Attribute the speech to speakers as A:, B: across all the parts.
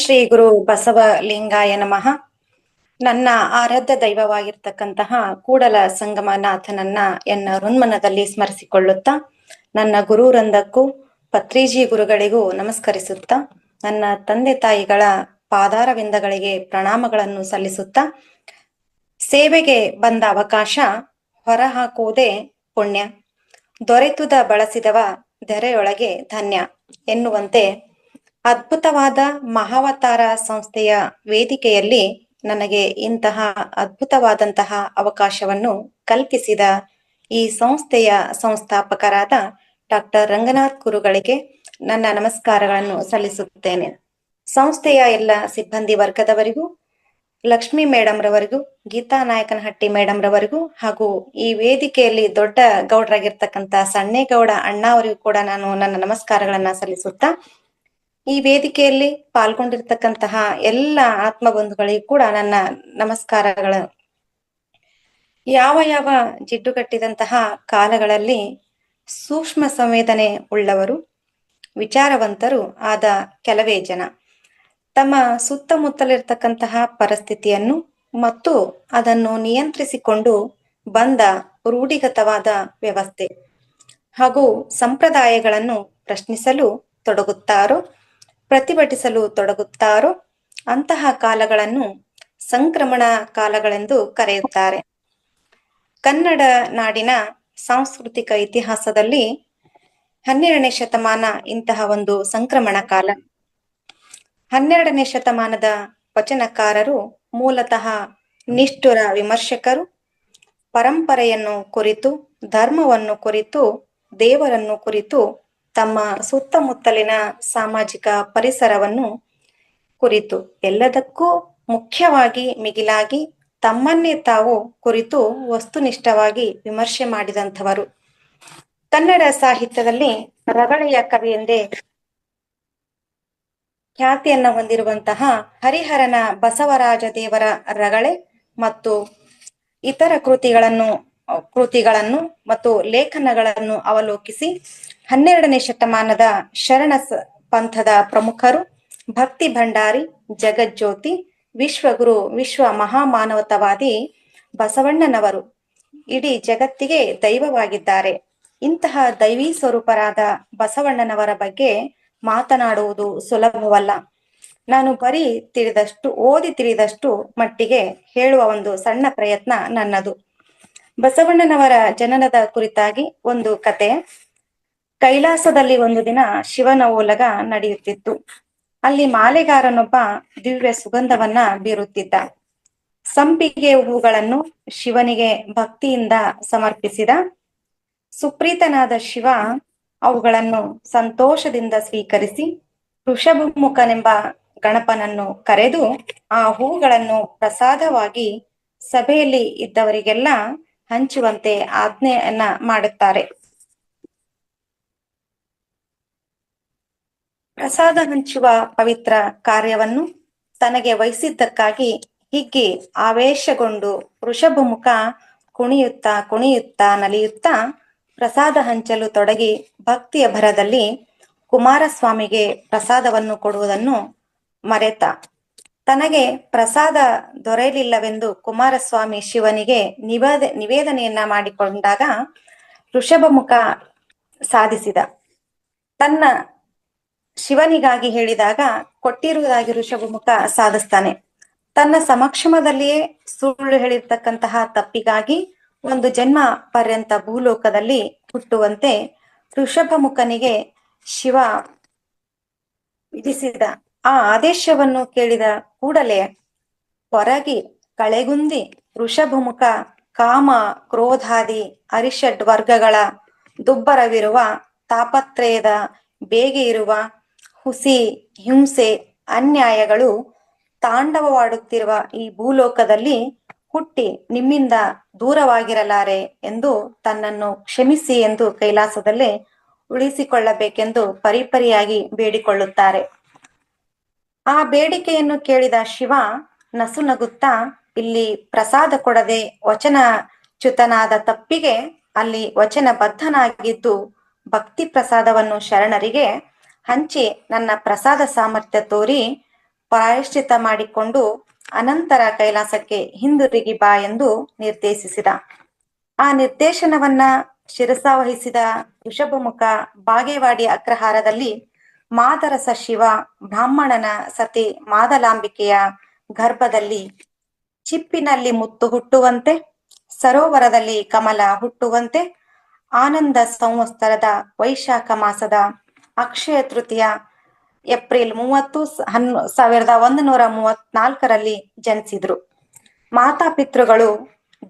A: ಶ್ರೀ ಗುರು ಬಸವಲಿಂಗಾಯ ನಮಃ. ನನ್ನ ಆರಾಧ್ಯ ದೈವವಾಗಿರ್ತಕ್ಕಂತಹ ಕೂಡಲ ಸಂಗಮನಾಥನನ್ನ ಹೃನ್ಮನದಲ್ಲಿ ಸ್ಮರಿಸಿಕೊಳ್ಳುತ್ತಾ, ನನ್ನ ಗುರುವೃಂದಕ್ಕೂ ಪತ್ರಿಜಿ ಗುರುಗಳಿಗೂ ನಮಸ್ಕರಿಸುತ್ತಾ, ನನ್ನ ತಂದೆ ತಾಯಿಗಳ ಪಾದಾರವಿಂದಗಳಿಗೆ ಪ್ರಣಾಮಗಳನ್ನು ಸಲ್ಲಿಸುತ್ತಾ, ಸೇವೆಗೆ ಬಂದ ಅವಕಾಶ ಹೊರಹಾಕುವುದೇ ಪುಣ್ಯ, ದೊರೆತುದ ಬಳಸಿದವ ಧರೆಯೊಳಗೆ ಧನ್ಯ ಎನ್ನುವಂತೆ ಅದ್ಭುತವಾದ ಮಹಾವತಾರ ಸಂಸ್ಥೆಯ ವೇದಿಕೆಯಲ್ಲಿ ನನಗೆ ಇಂತಹ ಅದ್ಭುತವಾದಂತಹ ಅವಕಾಶವನ್ನು ಕಲ್ಪಿಸಿದ ಈ ಸಂಸ್ಥೆಯ ಸಂಸ್ಥಾಪಕರಾದ ಡಾಕ್ಟರ್ ರಂಗನಾಥ್ ಗುರುಗಳಿಗೆ ನನ್ನ ನಮಸ್ಕಾರಗಳನ್ನು ಸಲ್ಲಿಸುತ್ತೇನೆ. ಸಂಸ್ಥೆಯ ಎಲ್ಲ ಸಿಬ್ಬಂದಿ ವರ್ಗದವರಿಗೂ, ಲಕ್ಷ್ಮೀ ಮೇಡಮ್ ರವರಿಗೂ, ಗೀತಾ ನಾಯಕನಹಟ್ಟಿ ಮೇಡಮ್ ರವರಿಗೂ, ಹಾಗೂ ಈ ವೇದಿಕೆಯಲ್ಲಿ ದೊಡ್ಡ ಗೌಡರಾಗಿರ್ತಕ್ಕಂಥ ಸಣ್ಣೇಗೌಡ ಅಣ್ಣ ಅವರಿಗೂ ಕೂಡ ನಾನು ನನ್ನ ನಮಸ್ಕಾರಗಳನ್ನ ಸಲ್ಲಿಸುತ್ತಾ, ಈ ವೇದಿಕೆಯಲ್ಲಿ ಪಾಲ್ಗೊಂಡಿರ್ತಕ್ಕಂತಹ ಎಲ್ಲ ಆತ್ಮಬಂಧುಗಳಿಗೂ ಕೂಡ ನನ್ನ ನಮಸ್ಕಾರಗಳು. ಯಾವ ಯಾವ ಜಿಡ್ಡುಗಟ್ಟಿದಂತಹ ಕಾಲಗಳಲ್ಲಿ ಸೂಕ್ಷ್ಮ ಸಂವೇದನೆ ಉಳ್ಳವರು, ವಿಚಾರವಂತರು ಆದ ಕೆಲವೇ ಜನ ತಮ್ಮ ಸುತ್ತಮುತ್ತಲಿರ್ತಕ್ಕಂತಹ ಪರಿಸ್ಥಿತಿಯನ್ನು ಮತ್ತು ಅದನ್ನು ನಿಯಂತ್ರಿಸಿಕೊಂಡು ಬಂದ ರೂಢಿಗತವಾದ ವ್ಯವಸ್ಥೆ ಹಾಗೂ ಸಂಪ್ರದಾಯಗಳನ್ನು ಪ್ರಶ್ನಿಸಲು ತೊಡಗುತ್ತಾರೋ, ಪ್ರತಿಭಟಿಸಲು ತೊಡಗುತ್ತಾರೋ ಅಂತಹ ಕಾಲಗಳನ್ನು ಸಂಕ್ರಮಣ ಕಾಲಗಳೆಂದು ಕರೆಯುತ್ತಾರೆ. ಕನ್ನಡ ನಾಡಿನ ಸಾಂಸ್ಕೃತಿಕ ಇತಿಹಾಸದಲ್ಲಿ 12ನೇ ಶತಮಾನ ಇಂತಹ ಒಂದು ಸಂಕ್ರಮಣ ಕಾಲ. 12ನೇ ಶತಮಾನದ ವಚನಕಾರರು ಮೂಲತಃ ನಿಷ್ಠುರ ವಿಮರ್ಶಕರು, ಪರಂಪರೆಯನ್ನು ಕುರಿತು, ಧರ್ಮವನ್ನು ಕುರಿತು, ದೇವರನ್ನು ಕುರಿತು, ತಮ್ಮ ಸುತ್ತಮುತ್ತಲಿನ ಸಾಮಾಜಿಕ ಪರಿಸರವನ್ನು ಕುರಿತು, ಎಲ್ಲದಕ್ಕೂ ಮುಖ್ಯವಾಗಿ ಮಿಗಿಲಾಗಿ ತಮ್ಮನ್ನೇ ತಾವು ಕುರಿತು ವಸ್ತುನಿಷ್ಠವಾಗಿ ವಿಮರ್ಶೆ ಮಾಡಿದಂಥವರು. ಕನ್ನಡ ಸಾಹಿತ್ಯದಲ್ಲಿ ರಗಳೆಯ ಕವಿ ಎಂದೇ ಖ್ಯಾತಿಯನ್ನ ಹೊಂದಿರುವಂತಹ ಹರಿಹರನ ಬಸವರಾಜ ದೇವರ ರಗಳೆ ಮತ್ತು ಇತರ ಕೃತಿಗಳನ್ನು ಮತ್ತು ಲೇಖನಗಳನ್ನು ಅವಲೋಕಿಸಿ 12ನೇ ಶತಮಾನದ ಶರಣ ಪಂಥದ ಪ್ರಮುಖರು, ಭಕ್ತಿ ಭಂಡಾರಿ, ಜಗಜ್ಯೋತಿ, ವಿಶ್ವಗುರು, ವಿಶ್ವ ಮಹಾಮಾನವತಾವಾದಿ ಬಸವಣ್ಣನವರು ಇಡೀ ಜಗತ್ತಿಗೆ ದೈವವಾಗಿದ್ದಾರೆ. ಇಂತಹ ದೈವೀ ಸ್ವರೂಪರಾದ ಬಸವಣ್ಣನವರ ಬಗ್ಗೆ ಮಾತನಾಡುವುದು ಸುಲಭವಲ್ಲ. ನಾನು ಬರೀ ಓದಿ ತಿಳಿದಷ್ಟು ಮಟ್ಟಿಗೆ ಹೇಳುವ ಒಂದು ಸಣ್ಣ ಪ್ರಯತ್ನ ನನ್ನದು. ಬಸವಣ್ಣನವರ ಜನನದ ಕುರಿತಾಗಿ ಒಂದು ಕತೆ. ಕೈಲಾಸದಲ್ಲಿ ಒಂದು ದಿನ ಶಿವನ ಓಲಗ ನಡೆಯುತ್ತಿತ್ತು. ಅಲ್ಲಿ ಮಾಲೆಗಾರನೊಬ್ಬ ದಿವ್ಯ ಸುಗಂಧವನ್ನ ಬೀರುತ್ತಿದ್ದ. ಸಂಪಿಗೆ ಹೂಗಳನ್ನು ಶಿವನಿಗೆ ಭಕ್ತಿಯಿಂದ ಸಮರ್ಪಿಸಿದ. ಸುಪ್ರೀತನಾದ ಶಿವ ಅವುಗಳನ್ನು ಸಂತೋಷದಿಂದ ಸ್ವೀಕರಿಸಿ ಋಷಭಮುಖನೆಂಬ ಗಣಪನನ್ನು ಕರೆದು ಆ ಹೂಗಳನ್ನು ಪ್ರಸಾದವಾಗಿ ಸಭೆಯಲ್ಲಿ ಇದ್ದವರಿಗೆಲ್ಲ ಹಂಚುವಂತೆ ಆಜ್ಞೆಯನ್ನ ಮಾಡುತ್ತಾರೆ. ಪ್ರಸಾದ ಹಂಚುವ ಪವಿತ್ರ ಕಾರ್ಯವನ್ನು ತನಗೆ ವಹಿಸಿದ್ದಕ್ಕಾಗಿ ಹಿಗ್ಗಿ ಆವೇಶಗೊಂಡು ಋಷಭಮುಖ ಕುಣಿಯುತ್ತಾ ನಲಿಯುತ್ತಾ ಪ್ರಸಾದ ಹಂಚಲು ತೊಡಗಿ ಭಕ್ತಿಯ ಭರದಲ್ಲಿ ಕುಮಾರಸ್ವಾಮಿಗೆ ಪ್ರಸಾದವನ್ನು ಕೊಡುವುದನ್ನು ಮರೆತ. ತನಗೆ ಪ್ರಸಾದ ದೊರೆಯಲಿಲ್ಲವೆಂದು ಕುಮಾರಸ್ವಾಮಿ ಶಿವನಿಗೆ ನಿವೇದನೆಯನ್ನ ಮಾಡಿಕೊಂಡಾಗ ಋಷಭಮುಖ ಸಾಧಿಸಿದ. ತನ್ನ ಶಿವನಿಗಾಗಿ ಹೇಳಿದಾಗ ಕೊಟ್ಟಿರುವುದಾಗಿ ಋಷಭಮುಖ ಸಾಧಿಸ್ತಾನೆ. ತನ್ನ ಸಮಕ್ಷಮದಲ್ಲಿಯೇ ಸುಳ್ಳು ಹೇಳಿರ್ತಕ್ಕಂತಹ ತಪ್ಪಿಗಾಗಿ ಒಂದು ಜನ್ಮ ಪರ್ಯಂತ ಭೂಲೋಕದಲ್ಲಿ ಹುಟ್ಟುವಂತೆ ಋಷಭಮುಖನಿಗೆ ಶಿವ ವಿಧಿಸಿದ. ಆ ಆದೇಶವನ್ನು ಕೇಳಿದ ಕೂಡಲೇ ಹೊರಗಿ ಕಳೆಗುಂದಿ ಋಷಭಮುಖ ಕಾಮ ಕ್ರೋಧಾದಿ ಅರಿಷಡ್ ವರ್ಗಗಳ ದುಬ್ಬರವಿರುವ ತಾಪತ್ರಯದ ಬೇಗೆ ಇರುವ ಹುಸಿ ಹಿಂಸೆ ಅನ್ಯಾಯಗಳು ತಾಂಡವವಾಡುತ್ತಿರುವ ಈ ಭೂಲೋಕದಲ್ಲಿ ಹುಟ್ಟಿ ನಿಮ್ಮಿಂದ ದೂರವಾಗಿರಲಾರೆ ಎಂದು ತನ್ನನ್ನು ಕ್ಷಮಿಸಿ ಎಂದು ಕೈಲಾಸದಲ್ಲೇ ಉಳಿಸಿಕೊಳ್ಳಬೇಕೆಂದು ಪರಿಪರಿಯಾಗಿ ಬೇಡಿಕೊಳ್ಳುತ್ತಾರೆ. ಆ ಬೇಡಿಕೆಯನ್ನು ಕೇಳಿದ ಶಿವ ನಸುನಗುತ್ತಾ, ಇಲ್ಲಿ ಪ್ರಸಾದ ಕೊಡದೆ ವಚನಚ್ಯುತನಾದ ತಪ್ಪಿಗೆ ಅಲ್ಲಿ ವಚನಬದ್ಧನಾಗಿದ್ದು ಭಕ್ತಿ ಪ್ರಸಾದವನ್ನು ಶರಣರಿಗೆ ಹಂಚಿ ನನ್ನ ಪ್ರಸಾದ ಸಾಮರ್ಥ್ಯ ತೋರಿ ಪ್ರಾಯಶ್ಚಿತ್ತ ಮಾಡಿಕೊಂಡು ಅನಂತರ ಕೈಲಾಸಕ್ಕೆ ಹಿಂದಿರುಗಿ ಬಾ ಎಂದು ನಿರ್ದೇಶಿಸಿದ. ಆ ನಿರ್ದೇಶನವನ್ನ ಶಿರಸಾವಹಿಸಿದ ಋಷಭಮುಖ ಬಾಗೇವಾಡಿ ಅಗ್ರಹಾರದಲ್ಲಿ ಮಾದರಸ ಶಿವ ಬ್ರಾಹ್ಮಣನ ಸತಿ ಮಾದಲಾಂಬಿಕೆಯ ಗರ್ಭದಲ್ಲಿ ಚಿಪ್ಪಿನಲ್ಲಿ ಮುತ್ತು ಹುಟ್ಟುವಂತೆ, ಸರೋವರದಲ್ಲಿ ಕಮಲ ಹುಟ್ಟುವಂತೆ, ಆನಂದ ಸಂವತ್ಸರದ ವೈಶಾಖ ಮಾಸದ ಅಕ್ಷಯ ತೃತೀಯ ಏಪ್ರಿಲ್ 30, 1134ರಲ್ಲಿ ಜನಿಸಿದ್ರು. ಮಾತಾಪಿತೃಗಳು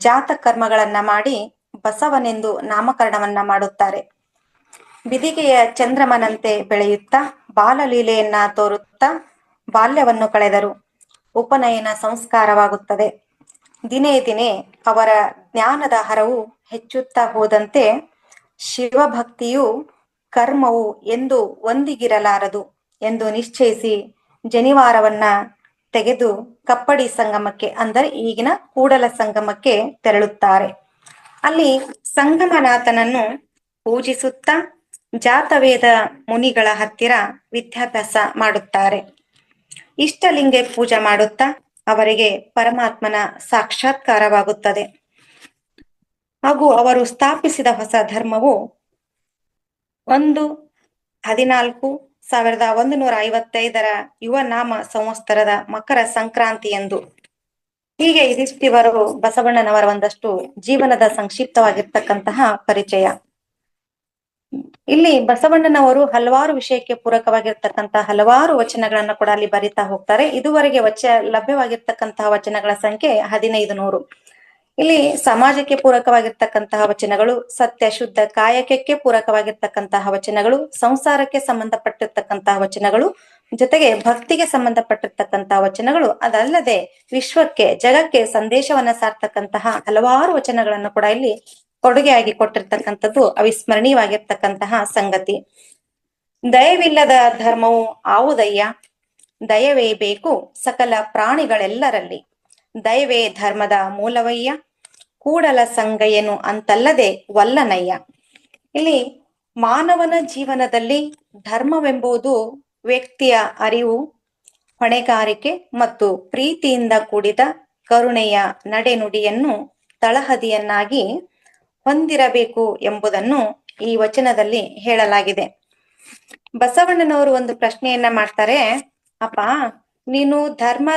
A: ಜಾತಕರ್ಮಗಳನ್ನ ಮಾಡಿ ಬಸವನೆಂದು ನಾಮಕರಣವನ್ನ ಮಾಡುತ್ತಾರೆ. ಬಿದಿಗೆಯ ಚಂದ್ರಮನಂತೆ ಬೆಳೆಯುತ್ತಾ ಬಾಲಲೀಲೆಯನ್ನ ತೋರುತ್ತಾ ಬಾಲ್ಯವನ್ನು ಕಳೆದರು. ಉಪನಯನ ಸಂಸ್ಕಾರವಾಗುತ್ತದೆ. ದಿನೇ ದಿನೇ ಅವರ ಜ್ಞಾನದ ಹರವು ಹೆಚ್ಚುತ್ತಾ ಹೋದಂತೆ ಶಿವಭಕ್ತಿಯು ಕರ್ಮವು ಎಂದು ಒಂದಿಗಿರಲಾರದು ಎಂದು ನಿಶ್ಚಯಿಸಿ ಜನಿವಾರವನ್ನ ತೆಗೆದು ಕಪ್ಪಡಿ ಸಂಗಮಕ್ಕೆ, ಅಂದರೆ ಈಗಿನ ಕೂಡಲ ಸಂಗಮಕ್ಕೆ ತೆರಳುತ್ತಾರೆ. ಅಲ್ಲಿ ಸಂಗಮನಾಥನನ್ನು ಪೂಜಿಸುತ್ತಾ ಜಾತವೇದ ಮುನಿಗಳ ಹತ್ತಿರ ವಿದ್ಯಾಭ್ಯಾಸ ಮಾಡುತ್ತಾರೆ. ಇಷ್ಟಲಿಂಗ ಪೂಜೆ ಮಾಡುತ್ತಾ ಅವರಿಗೆ ಪರಮಾತ್ಮನ ಸಾಕ್ಷಾತ್ಕಾರವಾಗುತ್ತದೆ. ಹಾಗೂ ಅವರು ಸ್ಥಾಪಿಸಿದ ಹೊಸ ಧರ್ಮವು 1/14/1155 ಯುವ ನಾಮ ಸಂವತ್ಸರದ ಮಕರ ಸಂಕ್ರಾಂತಿ ಎಂದು. ಹೀಗೆ ಇದಿಷ್ಟಿವರು ಬಸವಣ್ಣನವರ ಒಂದಷ್ಟು ಜೀವನದ ಸಂಕ್ಷಿಪ್ತವಾಗಿರ್ತಕ್ಕಂತಹ ಪರಿಚಯ. ಇಲ್ಲಿ ಬಸವಣ್ಣನವರು ಹಲವಾರು ವಿಷಯಕ್ಕೆ ಪೂರಕವಾಗಿರ್ತಕ್ಕಂತಹ ಹಲವಾರು ವಚನಗಳನ್ನ ಕೂಡ ಅಲ್ಲಿ ಬರಿತಾ ಹೋಗ್ತಾರೆ. ಇದುವರೆಗೆ ಲಭ್ಯವಾಗಿರ್ತಕ್ಕಂತಹ ವಚನಗಳ ಸಂಖ್ಯೆ 1500. ಇಲ್ಲಿ ಸಮಾಜಕ್ಕೆ ಪೂರಕವಾಗಿರ್ತಕ್ಕಂತಹ ವಚನಗಳು, ಸತ್ಯ ಶುದ್ಧ ಕಾಯಕಕ್ಕೆ ಪೂರಕವಾಗಿರ್ತಕ್ಕಂತಹ ವಚನಗಳು, ಸಂಸಾರಕ್ಕೆ ಸಂಬಂಧಪಟ್ಟಿರ್ತಕ್ಕಂತಹ ವಚನಗಳು, ಜೊತೆಗೆ ಭಕ್ತಿಗೆ ಸಂಬಂಧಪಟ್ಟಿರ್ತಕ್ಕಂತಹ ವಚನಗಳು, ಅದಲ್ಲದೆ ವಿಶ್ವಕ್ಕೆ ಜಗಕ್ಕೆ ಸಂದೇಶವನ್ನ ಸಾರ್ತಕ್ಕಂತಹ ಹಲವಾರು ವಚನಗಳನ್ನು ಕೂಡ ಇಲ್ಲಿ ಕೊಡುಗೆಯಾಗಿ ಕೊಟ್ಟಿರ್ತಕ್ಕಂಥದ್ದು ಅವಿಸ್ಮರಣೀಯವಾಗಿರ್ತಕ್ಕಂತಹ ಸಂಗತಿ. ದಯವಿಲ್ಲದ ಧರ್ಮವು ಆವುದಯ್ಯ, ದಯವೇ ಬೇಕು ಸಕಲ ಪ್ರಾಣಿಗಳೆಲ್ಲರಲ್ಲಿ, ದಯವೇ ಧರ್ಮದ ಮೂಲವಯ್ಯ, ಕೂಡಲ ಸಂಗಯ್ಯನು ಅಂತಲ್ಲದೆ ವಲ್ಲನಯ್ಯ. ಇಲ್ಲಿ ಮಾನವನ ಜೀವನದಲ್ಲಿ ಧರ್ಮವೆಂಬುದು ವ್ಯಕ್ತಿಯ ಅರಿವು, ಹೊಣೆಗಾರಿಕೆ ಮತ್ತು ಪ್ರೀತಿಯಿಂದ ಕೂಡಿದ ಕರುಣೆಯ ನಡೆನುಡಿಯನ್ನು ತಳಹದಿಯನ್ನಾಗಿ ಹೊಂದಿರಬೇಕು ಎಂಬುದನ್ನು ಈ ವಚನದಲ್ಲಿ ಹೇಳಲಾಗಿದೆ. ಬಸವಣ್ಣನವರು ಒಂದು ಪ್ರಶ್ನೆಯನ್ನ ಮಾಡ್ತಾರೆ, ಅಪ್ಪ ನೀನು ಧರ್ಮ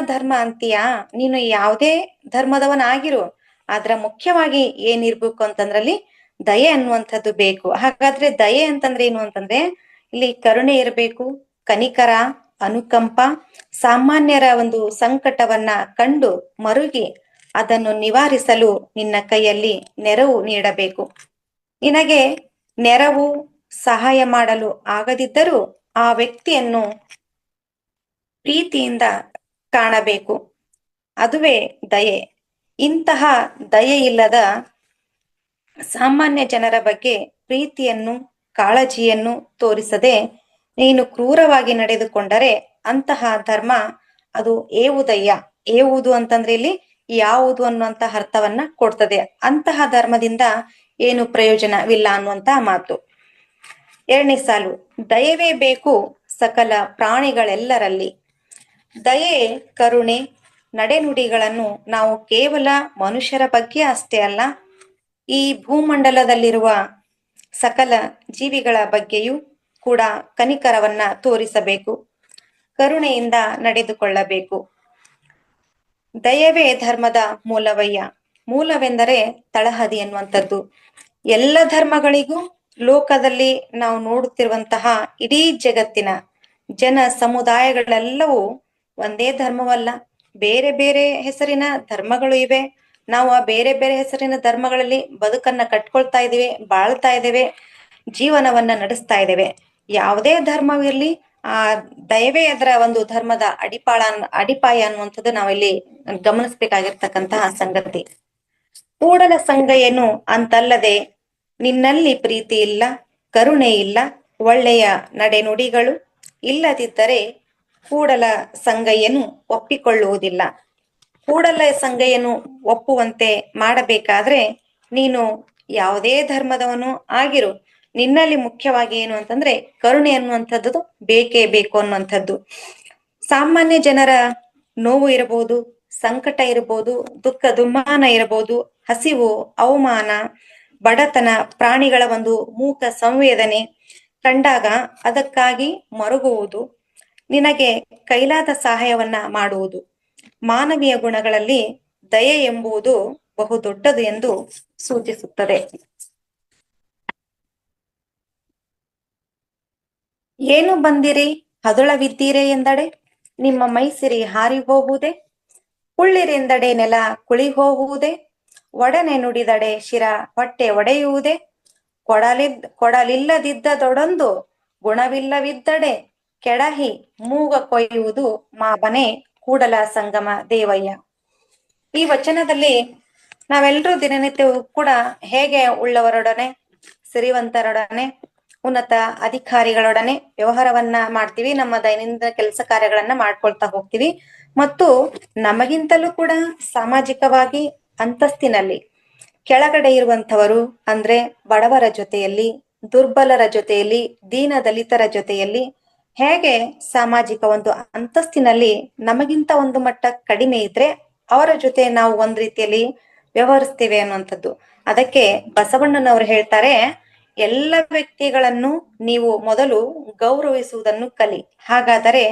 A: ಅಂತೀಯಾ, ನೀನು ಯಾವುದೇ ಧರ್ಮದವನಾಗಿರು, ಆದ್ರ ಮುಖ್ಯವಾಗಿ ಏನಿರ್ಬೇಕು ಅಂತಂದ್ರಲ್ಲಿ ದಯೆ ಅನ್ನುವಂಥದ್ದು ಬೇಕು. ಹಾಗಾದ್ರೆ ದಯೆ ಅಂತಂದ್ರೆ ಏನು ಅಂತಂದ್ರೆ ಇಲ್ಲಿ ಕರುಣೆ ಇರಬೇಕು, ಕನಿಕರ, ಅನುಕಂಪ, ಸಾಮಾನ್ಯರ ಒಂದು ಸಂಕಟವನ್ನ ಕಂಡು ಮರುಗಿ ಅದನ್ನು ನಿವಾರಿಸಲು ನಿನ್ನ ಕೈಯಲ್ಲಿ ನೆರವು ನೀಡಬೇಕು. ನಿನಗೆ ನೆರವು ಸಹಾಯ ಮಾಡಲು ಆಗದಿದ್ದರೂ ಆ ವ್ಯಕ್ತಿಯನ್ನು ಪ್ರೀತಿಯಿಂದ ಕಾಣಬೇಕು, ಅದುವೇ ದಯೆ. ಇಂತಹ ದಯೆ ಇಲ್ಲದ ಸಾಮಾನ್ಯ ಜನರ ಬಗ್ಗೆ ಪ್ರೀತಿಯನ್ನು ಕಾಳಜಿಯನ್ನು ತೋರಿಸದೆ ನೀನು ಕ್ರೂರವಾಗಿ ನಡೆದುಕೊಂಡರೆ ಅಂತಹ ಧರ್ಮ ಅದು ಏವುದಯ್ಯ. ಏವುದು ಅಂತಂದ್ರೆ ಇಲ್ಲಿ ಯಾವುದು ಅನ್ನುವಂತ ಅರ್ಥವನ್ನ ಕೊಡ್ತದೆ. ಅಂತಹ ಧರ್ಮದಿಂದ ಏನು ಪ್ರಯೋಜನವಿಲ್ಲ ಅನ್ನುವಂತಹ ಮಾತು. 2ನೇ ಸಾಲು, ದಯವೇ ಬೇಕು ಸಕಲ ಪ್ರಾಣಿಗಳೆಲ್ಲರಲ್ಲಿ. ದಯೆ, ಕರುಣೆ, ನಡೆನುಡಿಗಳನ್ನು ನಾವು ಕೇವಲ ಮನುಷ್ಯರ ಬಗ್ಗೆ ಅಷ್ಟೇ ಅಲ್ಲ, ಈ ಭೂಮಂಡಲದಲ್ಲಿರುವ ಸಕಲ ಜೀವಿಗಳ ಬಗ್ಗೆಯೂ ಕೂಡ ಕನಿಕರವನ್ನ ತೋರಿಸಬೇಕು, ಕರುಣೆಯಿಂದ ನಡೆದುಕೊಳ್ಳಬೇಕು. ದಯವೇ ಧರ್ಮದ ಮೂಲವಯ್ಯ. ಮೂಲವೆಂದರೆ ತಳಹದಿ ಎನ್ನುವಂಥದ್ದು. ಎಲ್ಲ ಧರ್ಮಗಳಿಗೂ ಲೋಕದಲ್ಲಿ ನಾವು ನೋಡುತ್ತಿರುವಂತಹ ಇಡೀ ಜಗತ್ತಿನ ಜನ ಸಮುದಾಯಗಳೆಲ್ಲವೂ ಒಂದೇ ಧರ್ಮವಲ್ಲ, ಬೇರೆ ಬೇರೆ ಹೆಸರಿನ ಧರ್ಮಗಳು ಇವೆ. ನಾವು ಆ ಬೇರೆ ಬೇರೆ ಹೆಸರಿನ ಧರ್ಮಗಳಲ್ಲಿ ಬದುಕನ್ನ ಕಟ್ಕೊಳ್ತಾ ಇದ್ದೇವೆ, ಬಾಳ್ತಾ ಇದ್ದೇವೆ, ಜೀವನವನ್ನ ನಡೆಸ್ತಾ ಇದ್ದೇವೆ. ಯಾವುದೇ ಧರ್ಮವಿರ್ಲಿ, ಆ ದಯವೇ ಅದರ ಒಂದು ಧರ್ಮದ ಅಡಿಪಾಯ ಅನ್ನುವಂಥದ್ದು ನಾವಿಲ್ಲಿ ಗಮನಿಸ್ಬೇಕಾಗಿರ್ತಕ್ಕಂತಹ ಸಂಗತಿ. ಕೂಡಲ ಸಂಗಯ್ಯನು ಅಂತಲ್ಲದೆ ನಿನ್ನಲ್ಲಿ ಪ್ರೀತಿ ಇಲ್ಲ, ಕರುಣೆ ಇಲ್ಲ, ಒಳ್ಳೆಯ ನಡೆನುಡಿಗಳು ಇಲ್ಲದಿದ್ದರೆ ಕೂಡಲ ಸಂಗಯ್ಯನು ಒಪ್ಪಿಕೊಳ್ಳುವುದಿಲ್ಲ. ಕೂಡಲ ಸಂಗಯ್ಯನು ಒಪ್ಪುವಂತೆ ಮಾಡಬೇಕಾದ್ರೆ ನೀನು ಯಾವುದೇ ಧರ್ಮದವನು ಆಗಿರು, ನಿನ್ನಲ್ಲಿ ಮುಖ್ಯವಾಗಿ ಏನು ಅಂತಂದ್ರೆ ಕರುಣೆ ಅನ್ನುವಂಥದ್ದು ಬೇಕೇ ಬೇಕು ಅನ್ನುವಂಥದ್ದು. ಸಾಮಾನ್ಯ ಜನರ ನೋವು ಇರಬಹುದು, ಸಂಕಟ ಇರಬಹುದು, ದುಃಖ ದುಮ್ಮಾನ ಇರಬಹುದು, ಹಸಿವು, ಅವಮಾನ, ಬಡತನ, ಪ್ರಾಣಿಗಳ ಒಂದು ಮೂಕ ಸಂವೇದನೆ ಕಂಡಾಗ ಅದಕ್ಕಾಗಿ ಮರುಗುವುದು, ನಿನಗೆ ಕೈಲಾದ ಸಹಾಯವನ್ನ ಮಾಡುವುದು. ಮಾನವೀಯ ಗುಣಗಳಲ್ಲಿ ದಯೆ ಎಂಬುದು ಬಹುದೊಡ್ಡದು ಎಂದು ಸೂಚಿಸುತ್ತದೆ. ಏನು ಬಂದಿರಿ ಹದುಳವಿದ್ದೀರೆ ಎಂದಡೆ, ನಿಮ್ಮ ಮೈಸಿರಿ ಹಾರಿ ಹೋಗುವುದೇ, ಕುಳ್ಳಿರೆಂದಡೆ ನೆಲ ಕುಳಿ ಹೋಗುವುದೇ, ಒಡನೆ ನುಡಿದಡೆ ಶಿರ ಹೊಟ್ಟೆ ಒಡೆಯುವುದೇ, ಕೊಡಲಿಲ್ಲದಿದ್ದದೊಡೊಂದು ಗುಣವಿಲ್ಲವಿದ್ದಡೆ ಕೆಡಹಿ ಮೂಗ ಕೊಯ್ಯುವುದು ಮಾಬನೆ ಕೂಡಲ ಸಂಗಮ ದೇವಯ್ಯ. ಈ ವಚನದಲ್ಲಿ ನಾವೆಲ್ಲರೂ ದಿನನಿತ್ಯವೂ ಕೂಡ ಹೇಗೆ ಉಳ್ಳವರೊಡನೆ, ಸಿರಿವಂತರೊಡನೆ, ಉನ್ನತ ಅಧಿಕಾರಿಗಳೊಡನೆ ವ್ಯವಹಾರವನ್ನ ಮಾಡ್ತೀವಿ, ನಮ್ಮ ದೈನಂದಿನ ಕೆಲಸ ಕಾರ್ಯಗಳನ್ನ ಮಾಡ್ಕೊಳ್ತಾ ಹೋಗ್ತೀವಿ. ಮತ್ತು ನಮಗಿಂತಲೂ ಕೂಡ ಸಾಮಾಜಿಕವಾಗಿ ಅಂತಸ್ತಿನಲ್ಲಿ ಕೆಳಗಡೆ ಇರುವಂತವರು ಅಂದ್ರೆ ಬಡವರ ಜೊತೆಯಲ್ಲಿ, ದುರ್ಬಲರ ಜೊತೆಯಲ್ಲಿ, ದೀನ ದಲಿತರ ಜೊತೆಯಲ್ಲಿ ಹೇಗೆ ಸಾಮಾಜಿಕ ಒಂದು ಅಂತಸ್ತಿನಲ್ಲಿ ನಮಗಿಂತ ಒಂದು ಮಟ್ಟ ಕಡಿಮೆ ಇದ್ರೆ ಅವರ ಜೊತೆ ನಾವು ಒಂದ್ ರೀತಿಯಲ್ಲಿ ವ್ಯವಹರಿಸ್ತೇವೆ ಅನ್ನುವಂಥದ್ದು. ಅದಕ್ಕೆ ಬಸವಣ್ಣನವರು ಹೇಳ್ತಾರೆ, ಎಲ್ಲ ವ್ಯಕ್ತಿಗಳನ್ನು ನೀವು ಮೊದಲು ಗೌರವಿಸುವುದನ್ನು ಕಲಿ, ಹಾಗಾದರೆ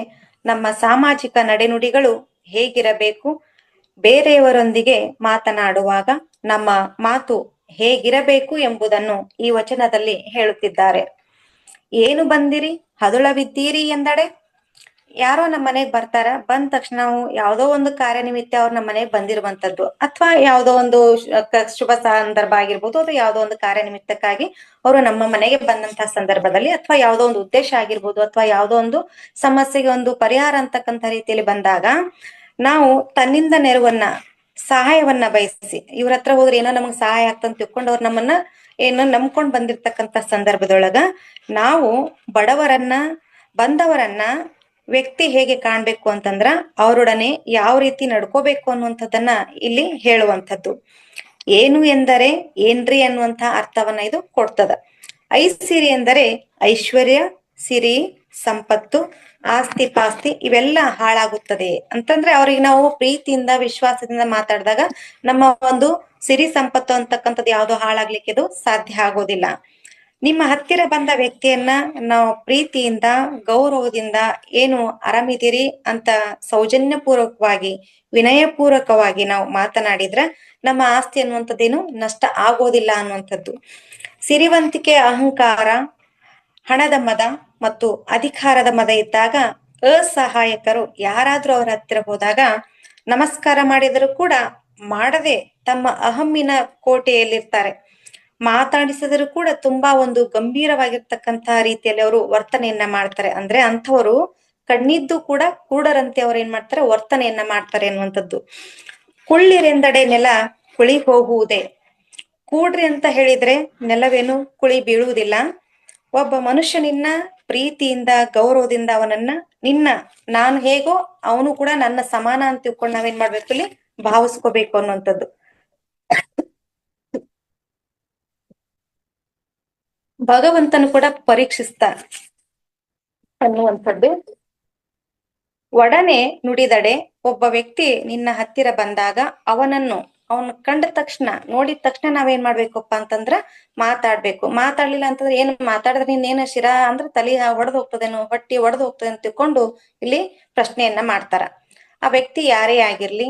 A: ನಮ್ಮ ಸಾಮಾಜಿಕ ನಡೆನುಡಿಗಳು ಹೇಗಿರಬೇಕು, ಬೇರೆಯವರೊಂದಿಗೆ ಮಾತನಾಡುವಾಗ ನಮ್ಮ ಮಾತು ಹೇಗಿರಬೇಕು ಎಂಬುದನ್ನು ಈ ವಚನದಲ್ಲಿ ಹೇಳುತ್ತಿದ್ದಾರೆ. ಏನು ಬಂದಿರಿ ಹದುಳವಿದ್ದೀರಿ ಎಂದಡೆ, ಯಾರೋ ನಮ್ಮ ಮನೆಗ್ ಬರ್ತಾರ, ಬಂದ ತಕ್ಷಣ ನಾವು ಯಾವುದೋ ಒಂದು ಕಾರ್ಯನಿಮಿತ್ತ ಅವ್ರು ನಮ್ಮ ಮನೆಗ್ ಬಂದಿರುವಂತದ್ದು, ಅಥವಾ ಯಾವುದೋ ಒಂದು ಶುಭ ಸಂದರ್ಭ ಆಗಿರ್ಬೋದು, ಅಥವಾ ಯಾವುದೋ ಒಂದು ಕಾರ್ಯನಿಮಿತ್ತಕ್ಕಾಗಿ ಅವರು ನಮ್ಮ ಮನೆಗೆ ಬಂದಂತಹ ಸಂದರ್ಭದಲ್ಲಿ, ಅಥವಾ ಯಾವುದೋ ಒಂದು ಉದ್ದೇಶ ಆಗಿರ್ಬೋದು, ಅಥವಾ ಯಾವುದೋ ಒಂದು ಸಮಸ್ಯೆಗೆ ಒಂದು ಪರಿಹಾರ ಅಂತಕ್ಕಂಥ ರೀತಿಯಲ್ಲಿ ಬಂದಾಗ ನಾವು ತನ್ನಿಂದ ನೆರವನ್ನ ಸಹಾಯವನ್ನ ಬಯಸಿ ಇವ್ರ ಹತ್ರ ಹೋದ್ರೆ ಏನೋ ನಮಗ್ ಸಹಾಯ ಆಗ್ತಂತ ತಿಳ್ಕೊಂಡು ಅವ್ರು ನಮ್ಮನ್ನ ಏನೋ ನಂಬ್ಕೊಂಡ್ ಬಂದಿರ್ತಕ್ಕಂಥ ಸಂದರ್ಭದೊಳಗ ನಾವು ಬಡವರನ್ನ, ಬಂದವರನ್ನ ವ್ಯಕ್ತಿ ಹೇಗೆ ಕಾಣ್ಬೇಕು ಅಂತಂದ್ರ ಅವರೊಡನೆ ಯಾವ ರೀತಿ ನಡ್ಕೋಬೇಕು ಅನ್ನುವಂಥದ್ದನ್ನ ಇಲ್ಲಿ ಹೇಳುವಂಥದ್ದು. ಏನು ಎಂದರೆ ಏನ್ರಿ ಅನ್ನುವಂಥ ಅರ್ಥವನ್ನ ಇದು ಕೊಡ್ತದ. ಐಸಿರಿ ಎಂದರೆ ಐಶ್ವರ್ಯ, ಸಿರಿ, ಸಂಪತ್ತು, ಆಸ್ತಿ ಪಾಸ್ತಿ ಇವೆಲ್ಲ ಹಾಳಾಗುತ್ತದೆ ಅಂತಂದ್ರೆ ಅವ್ರಿಗೆ ನಾವು ಪ್ರೀತಿಯಿಂದ ವಿಶ್ವಾಸದಿಂದ ಮಾತಾಡಿದಾಗ ನಮ್ಮ ಒಂದು ಸಿರಿ ಸಂಪತ್ತು ಅಂತಕ್ಕಂಥದ್ದು ಯಾವ್ದು ಹಾಳಾಗ್ಲಿಕ್ಕೆ ಇದು ಸಾಧ್ಯ ಆಗೋದಿಲ್ಲ. ನಿಮ್ಮ ಹತ್ತಿರ ಬಂದ ವ್ಯಕ್ತಿಯನ್ನ ನಾವು ಪ್ರೀತಿಯಿಂದ, ಗೌರವದಿಂದ ಏನು ಆರಾಮಿದ್ದೀರಿ ಅಂತ ಸೌಜನ್ಯ ಪೂರ್ವಕವಾಗಿ, ವಿನಯ ಪೂರ್ವಕವಾಗಿ ನಾವು ಮಾತನಾಡಿದ್ರ ನಮ್ಮ ಆಸ್ತಿ ಅನ್ನುವಂಥದ್ದೇನು ನಷ್ಟ ಆಗೋದಿಲ್ಲ ಅನ್ನುವಂಥದ್ದು. ಸಿರಿವಂತಿಕೆ, ಅಹಂಕಾರ, ಹಣದ ಮದ ಮತ್ತು ಅಧಿಕಾರದ ಮದ ಇದ್ದಾಗ ಅಸಹಾಯಕರು ಯಾರಾದ್ರೂ ಅವರ ಹತ್ತಿರ ಹೋದಾಗ ನಮಸ್ಕಾರ ಮಾಡಿದರೂ ಕೂಡ ಮಾಡದೆ ತಮ್ಮ ಅಹಮ್ಮಿನ ಕೋಟೆಯಲ್ಲಿರ್ತಾರೆ. ಮಾತಾಡಿಸಿದರೂ ಕೂಡ ತುಂಬಾ ಒಂದು ಗಂಭೀರವಾಗಿರ್ತಕ್ಕಂಥ ರೀತಿಯಲ್ಲಿ ಅವರು ವರ್ತನೆಯನ್ನ ಮಾಡ್ತಾರೆ. ಅಂದ್ರೆ ಅಂಥವರು ಕಣ್ಣಿದ್ದು ಕೂಡ ಕೂಡರಂತೆ ಅವ್ರು ಏನ್ ಮಾಡ್ತಾರೆ, ವರ್ತನೆಯನ್ನ ಮಾಡ್ತಾರೆ ಅನ್ನುವಂಥದ್ದು. ಕುಳ್ಳಿರೆಂದಡೆ ನೆಲ ಕುಳಿ ಹೋಗುವುದೇ, ಕೂಡ್ರಿ ಅಂತ ಹೇಳಿದ್ರೆ ನೆಲವೇನು ಕುಳಿ ಬೀಳುವುದಿಲ್ಲ. ಒಬ್ಬ ಮನುಷ್ಯನಿನ್ನ ಪ್ರೀತಿಯಿಂದ, ಗೌರವದಿಂದ ಅವನನ್ನ ನಾನು ಹೇಗೋ ಅವನು ಕೂಡ ನನ್ನ ಸಮಾನ ಅಂತ ತಿಳ್ಕೊಂಡು ನಾವೇನ್ ಮಾಡ್ಬೇಕು, ಇಲ್ಲಿ ಭಾವಿಸ್ಕೋಬೇಕು ಅನ್ನುವಂಥದ್ದು. ಭಗವಂತನು ಕೂಡ ಪರೀಕ್ಷಿಸ್ತಾ ಅನ್ನುವಂಥದ್ದು. ಒಡನೆ ನುಡಿದಡೆ, ಒಬ್ಬ ವ್ಯಕ್ತಿ ನಿನ್ನ ಹತ್ತಿರ ಬಂದಾಗ ಅವನ ಕಂಡ ತಕ್ಷಣ, ನೋಡಿದ ತಕ್ಷಣ ನಾವೇನ್ ಮಾಡ್ಬೇಕಪ್ಪ ಅಂತಂದ್ರ ಮಾತಾಡ್ಬೇಕು. ಮಾತಾಡ್ಲಿಲ್ಲ ಅಂತಂದ್ರೆ ಏನು ಮಾತಾಡಿದ್ರೆ ನೀನೇನು ಶಿರಾ ಅಂದ್ರೆ ತಲೆ ಒಡೆದು ಹೋಗ್ತದೇನೋ, ಹೊಟ್ಟಿ ಒಡೆದು ಹೋಗ್ತದೆ ಅಂತ ತಿಳ್ಕೊಂಡು ಇಲ್ಲಿ ಪ್ರಶ್ನೆಯನ್ನ ಮಾಡ್ತಾರ. ಆ ವ್ಯಕ್ತಿ ಯಾರೇ ಆಗಿರ್ಲಿ,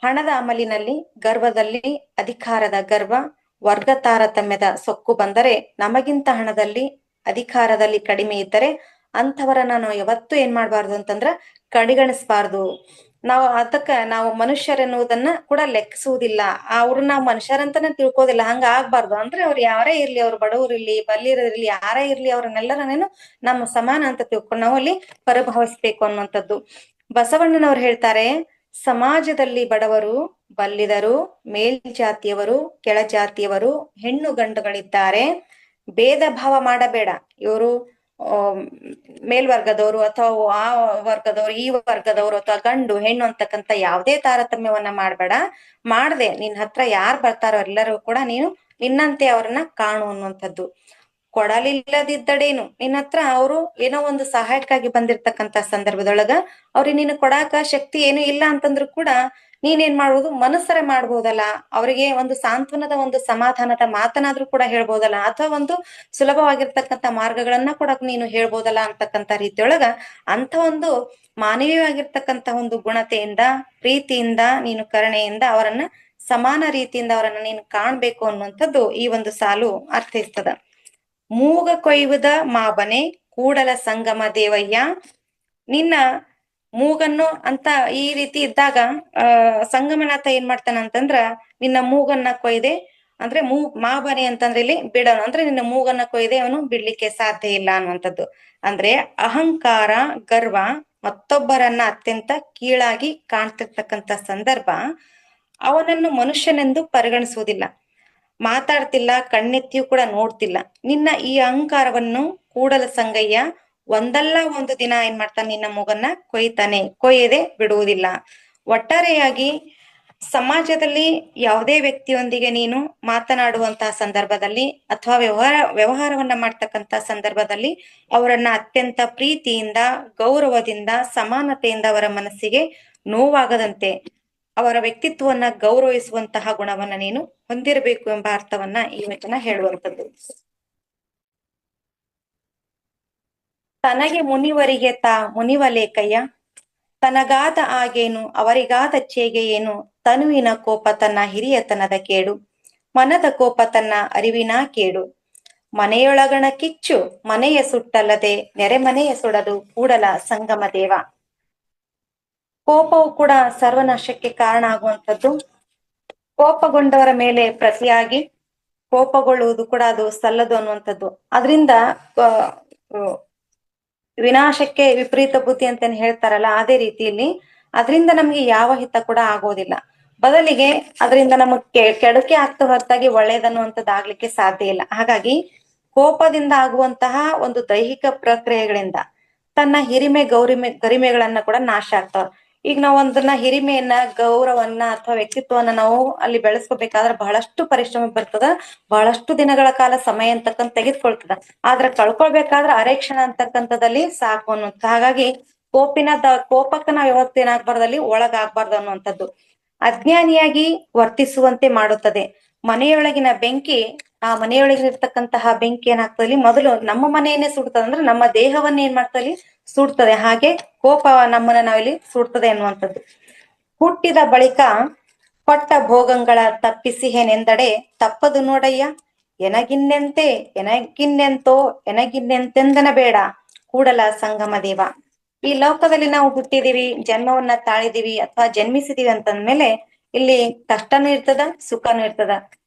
A: ಹಣದ ಅಮಲಿನಲ್ಲಿ, ಗರ್ವದಲ್ಲಿ, ಅಧಿಕಾರದ ಗರ್ವ, ವರ್ಗ ತಾರತಮ್ಯದ ಸೊಕ್ಕು ಬಂದರೆ, ನಮಗಿಂತ ಹಣದಲ್ಲಿ ಅಧಿಕಾರದಲ್ಲಿ ಕಡಿಮೆ ಇದ್ದರೆ ಅಂಥವರನ್ನ ನಾವು ಯಾವತ್ತೂ ಏನ್ ಮಾಡ್ಬಾರ್ದು ಅಂತಂದ್ರ ಕಡೆಗಣಿಸ್ಬಾರ್ದು. ನಾವು ಮನುಷ್ಯರೆನ್ನುವುದನ್ನ ಕೂಡ ಲೆಕ್ಕಿಸುವುದಿಲ್ಲ, ಅವ್ರು ನಾವು ಮನುಷ್ಯರಂತಾನೆ ತಿಳ್ಕೋದಿಲ್ಲ, ಹಂಗ ಆಗ್ಬಾರ್ದು. ಅಂದ್ರೆ ಅವ್ರು ಯಾರೇ ಇರ್ಲಿ, ಅವ್ರು ಬಡವ್ರು ಇರ್ಲಿ, ಬಲ್ಲಿರಲಿ, ಯಾರೇ ಇರ್ಲಿ, ಅವ್ರನ್ನೆಲ್ಲರನ್ನೇನು ನಮ್ಮ ಸಮಾನ ಅಂತ ತಿಳ್ಕೊಂಡು ನಾವು ಅಲ್ಲಿ ಪರಿಭಾವಿಸ್ಬೇಕು ಅನ್ನುವಂಥದ್ದು. ಬಸವಣ್ಣನವ್ರು ಹೇಳ್ತಾರೆ, ಸಮಾಜದಲ್ಲಿ ಬಡವರು, ಬಲ್ಲಿದರು, ಮೇಲ್ಜಾತಿಯವರು, ಕೆಳಜಾತಿಯವರು, ಹೆಣ್ಣು ಗಂಡುಗಳಿದ್ದಾರೆ. ಭೇದ ಭಾವ ಮಾಡಬೇಡ. ಇವರು ಮೇಲ್ವರ್ಗದವರು ಅಥವಾ ಆ ವರ್ಗದವರು, ಈ ವರ್ಗದವರು, ಅಥವಾ ಗಂಡು ಹೆಣ್ಣು ಅಂತಕ್ಕಂಥ ಯಾವುದೇ ತಾರತಮ್ಯವನ್ನ ಮಾಡ್ಬೇಡ. ಮಾಡದೆ ನಿನ್ ಹತ್ರ ಯಾರು ಬರ್ತಾರೋ ಎಲ್ಲರೂ ಕೂಡ ನೀನು ನಿನ್ನಂತೆ ಅವ್ರನ್ನ ಕಾಣು ಅನ್ನುವಂಥದ್ದು. ಕೊಡಲಿಲ್ಲದಿದ್ದಡೇನು. ನಿನ್ನ ಹತ್ರ ಅವರು ಏನೋ ಒಂದು ಸಹಾಯಕ್ಕಾಗಿ ಬಂದಿರ್ತಕ್ಕಂತ ಸಂದರ್ಭದೊಳಗ ಅವ್ರಿಗೆ ನೀನು ಕೊಡಾಕ ಶಕ್ತಿ ಏನು ಇಲ್ಲ ಅಂತಂದ್ರು ಕೂಡ ನೀನೇನ್ ಮಾಡ್ಬೋದು, ಮನಸ್ಸರೆ ಮಾಡ್ಬೋದಲ್ಲ, ಅವರಿಗೆ ಒಂದು ಸಾಂತ್ವನದ ಒಂದು ಸಮಾಧಾನದ ಮಾತನಾದ್ರೂ ಕೂಡ ಹೇಳ್ಬೋದಲ್ಲ, ಅಥವಾ ಒಂದು ಸುಲಭವಾಗಿರ್ತಕ್ಕಂಥ ಮಾರ್ಗಗಳನ್ನ ಕೂಡ ನೀನು ಹೇಳ್ಬೋದಲ್ಲ ಅಂತಕ್ಕಂಥ ರೀತಿಯೊಳಗ ಅಂತ ಒಂದು ಮಾನವೀಯವಾಗಿರ್ತಕ್ಕಂಥ ಒಂದು ಗುಣತೆಯಿಂದ, ಪ್ರೀತಿಯಿಂದ, ನೀನು ಕರುಣೆಯಿಂದ ಅವರನ್ನ ಸಮಾನ ರೀತಿಯಿಂದ ಅವರನ್ನ ನೀನು ಕಾಣ್ಬೇಕು ಅನ್ನುವಂಥದ್ದು ಈ ಒಂದು ಸಾಲು ಅರ್ಥೈಸ್ತದ. ಮೂಗ ಕೊಯ್ಯುವುದ ಮಾಬನೆ ಕೂಡಲ ಸಂಗಮ ದೇವಯ್ಯ. ನಿನ್ನ ಮೂಗನ್ನು ಅಂತ ಈ ರೀತಿ ಇದ್ದಾಗ ಸಂಗಮನಾಥ ಏನ್ ಮಾಡ್ತಾನಂತಂದ್ರ ನಿನ್ನ ಮೂಗನ್ನ ಕೊಯ್ದೆ ಅಂದ್ರೆ ಮಾಬನೆ ಅಂತಂದ್ರೆ ಇಲ್ಲಿ ಬಿಡೋನು ಅಂದ್ರೆ ನಿನ್ನ ಮೂಗನ್ನ ಕೊಯ್ದೆ ಅವನು ಬಿಡ್ಲಿಕ್ಕೆ ಸಾಧ್ಯ ಇಲ್ಲ ಅನ್ನುವಂಥದ್ದು. ಅಂದ್ರೆ ಅಹಂಕಾರ, ಗರ್ವ, ಮತ್ತೊಬ್ಬರನ್ನ ಅತ್ಯಂತ ಕೀಳಾಗಿ ಕಾಣ್ತಿರ್ತಕ್ಕಂಥ ಸಂದರ್ಭ ಅವನನ್ನು ಮನುಷ್ಯನೆಂದು ಪರಿಗಣಿಸುವುದಿಲ್ಲ. ಮಾತಾಡ್ತಿಲ್ಲ, ಕಣ್ಣೆತ್ತಿಯೂ ಕೂಡ ನೋಡ್ತಿಲ್ಲ. ನಿನ್ನ ಈ ಅಹಂಕಾರವನ್ನು ಕೂಡಲ ಸಂಗಯ್ಯ ಒಂದಲ್ಲ ಒಂದು ದಿನ ಏನ್ ಮಾಡ್ತಾನೆ, ನಿನ್ನ ಮೂಗನ್ನ ಕೊಯ್ತಾನೆ, ಕೊಯ್ಯದೆ ಬಿಡುವುದಿಲ್ಲ. ಒಟ್ಟಾರೆಯಾಗಿ ಸಮಾಜದಲ್ಲಿ ಯಾವುದೇ ವ್ಯಕ್ತಿಯೊಂದಿಗೆ ನೀನು ಮಾತನಾಡುವಂತಹ ಸಂದರ್ಭದಲ್ಲಿ ಅಥವಾ ವ್ಯವಹಾರವನ್ನ ಮಾಡ್ತಕ್ಕಂತ ಸಂದರ್ಭದಲ್ಲಿ ಅವರನ್ನ ಅತ್ಯಂತ ಪ್ರೀತಿಯಿಂದ, ಗೌರವದಿಂದ, ಸಮಾನತೆಯಿಂದ ಅವರ ಮನಸ್ಸಿಗೆ ನೋವಾಗದಂತೆ ಅವರ ವ್ಯಕ್ತಿತ್ವವನ್ನ ಗೌರವಿಸುವಂತಹ ಗುಣವನ್ನ ನೀನು ಹೊಂದಿರಬೇಕು ಎಂಬ ಅರ್ಥವನ್ನ ಈ ವಚನ ಹೇಳುವಂಥದ್ದು. ತನಗೆ ಮುನಿವರಿಗೆ ತಾ ಮುನಿವಲೇಕಯ್ಯ, ತನಗಾದ ಆಗೇನು ಅವರಿಗಾದ ಚೇಗೆ ಏನು, ತನುವಿನ ಕೋಪ ತನ್ನ ಹಿರಿಯತನದ ಕೇಡು, ಮನದ ಕೋಪ ತನ್ನ ಅರಿವಿನ ಕೇಡು, ಮನೆಯೊಳಗಣ ಕಿಚ್ಚು ಮನೆಯ ಸುಟ್ಟಲ್ಲದೆ ನೆರೆಮನೆಯ ಸುಡದು ಕೂಡಲ ಸಂಗಮ ದೇವ. ಕೋಪವು ಕೂಡ ಸರ್ವನಾಶಕ್ಕೆ ಕಾರಣ ಆಗುವಂಥದ್ದು. ಕೋಪಗೊಂಡವರ ಮೇಲೆ ಪ್ರತಿಯಾಗಿ ಕೋಪಗೊಳ್ಳುವುದು ಕೂಡ ಅದು ಸಲ್ಲದು ಅನ್ನುವಂಥದ್ದು. ಅದರಿಂದ ವಿನಾಶಕ್ಕೆ ವಿಪರೀತ ಬುದ್ಧಿ ಅಂತ ಹೇಳ್ತಾರಲ್ಲ, ಅದೇ ರೀತಿಯಲ್ಲಿ ಅದರಿಂದ ನಮ್ಗೆ ಯಾವ ಹಿತ ಕೂಡ ಆಗೋದಿಲ್ಲ. ಬದಲಿಗೆ ಅದರಿಂದ ನಮಗೆ ಕೆಡುಕೆ ಆಗ್ತಾ ಹೊರತಾಗಿ ಒಳ್ಳೇದನ್ನುವಂಥದ್ದು ಆಗ್ಲಿಕ್ಕೆ ಸಾಧ್ಯ ಇಲ್ಲ. ಹಾಗಾಗಿ ಕೋಪದಿಂದ ಆಗುವಂತಹ ಒಂದು ದೈಹಿಕ ಪ್ರಕ್ರಿಯೆಗಳಿಂದ ತನ್ನ ಗರಿಮೆಗಳನ್ನ ಕೂಡ ನಾಶ ಆಗ್ತಾವ. ಈಗ ನಾವು ಒಂದನ್ನ ಹಿರಿಮೆಯನ್ನ, ಗೌರವನ್ನ ಅಥವಾ ವ್ಯಕ್ತಿತ್ವವನ್ನ ನಾವು ಅಲ್ಲಿ ಬೆಳೆಸ್ಕೋಬೇಕಾದ್ರೆ ಬಹಳಷ್ಟು ಪರಿಶ್ರಮ ಬರ್ತದ, ಬಹಳಷ್ಟು ದಿನಗಳ ಕಾಲ ಸಮಯ ಅಂತಕ್ಕಂಥ ತೆಗೆದುಕೊಳ್ತದ. ಆದ್ರೆ ಕಳ್ಕೊಳ್ಬೇಕಾದ್ರೆ ಅರೆಕ್ಷಣ ಅಂತಕ್ಕಂಥದ್ದಲ್ಲಿ ಸಾಕು ಅನ್ನುವಂಥ. ಹಾಗಾಗಿ ಕೋಪಕ್ಕೆ ನಾವು ಯಾವತ್ತೇನಾಗ್ಬಾರ್ದಲ್ಲಿ ಒಳಗಾಗ್ಬಾರ್ದು ಅನ್ನುವಂಥದ್ದು. ಅಜ್ಞಾನಿಯಾಗಿ ವರ್ತಿಸುವಂತೆ ಮಾಡುತ್ತದೆ. ಮನೆಯೊಳಗಿನ ಬೆಂಕಿ, ಆ ಮನೆಯೊಳಗಿರ್ತಕ್ಕಂತಹ ಬೆಂಕಿ ಏನಾಗ್ತದಲ್ಲಿ ಮೊದಲು ನಮ್ಮ ಮನೆಯನ್ನೇ ಸುಡ್ತದೆ, ಅಂದ್ರೆ ನಮ್ಮ ದೇಹವನ್ನ ಏನ್ ಮಾಡ್ತಲ್ಲಿ ಸುಡ್ತದೆ. ಹಾಗೆ ಕೋಪ ನಮ್ಮನ್ನ ನಾವಿಲ್ಲಿ ಸುಡ್ತದೆ ಅನ್ನುವಂಥದ್ದು. ಹುಟ್ಟಿದ ಬಳಿಕ ಕೊಟ್ಟ ಭೋಗಗಳ ತಪ್ಪಿಸಿಹೇನೆಂದಡೆ ತಪ್ಪದು ನೋಡಯ್ಯ, ಎನಗಿನ್ನೆಂತೆ ಎನಗಿನ್ನೆಂತೋ ಎನಗಿನ್ನೆಂತೆಂದನ ಬೇಡ ಕೂಡಲ ಸಂಗಮ ದೇವ. ಈ ಲೋಕದಲ್ಲಿ ನಾವು ಹುಟ್ಟಿದೀವಿ, ಜನ್ಮವನ್ನ ತಾಳಿದೀವಿ ಅಥವಾ ಜನ್ಮಿಸಿದೀವಿ ಅಂತಂದ್ಮೇಲೆ ಇಲ್ಲಿ ಕಷ್ಟನೂ ಇರ್ತದ, ಸುಖನೂ ಇರ್ತದ.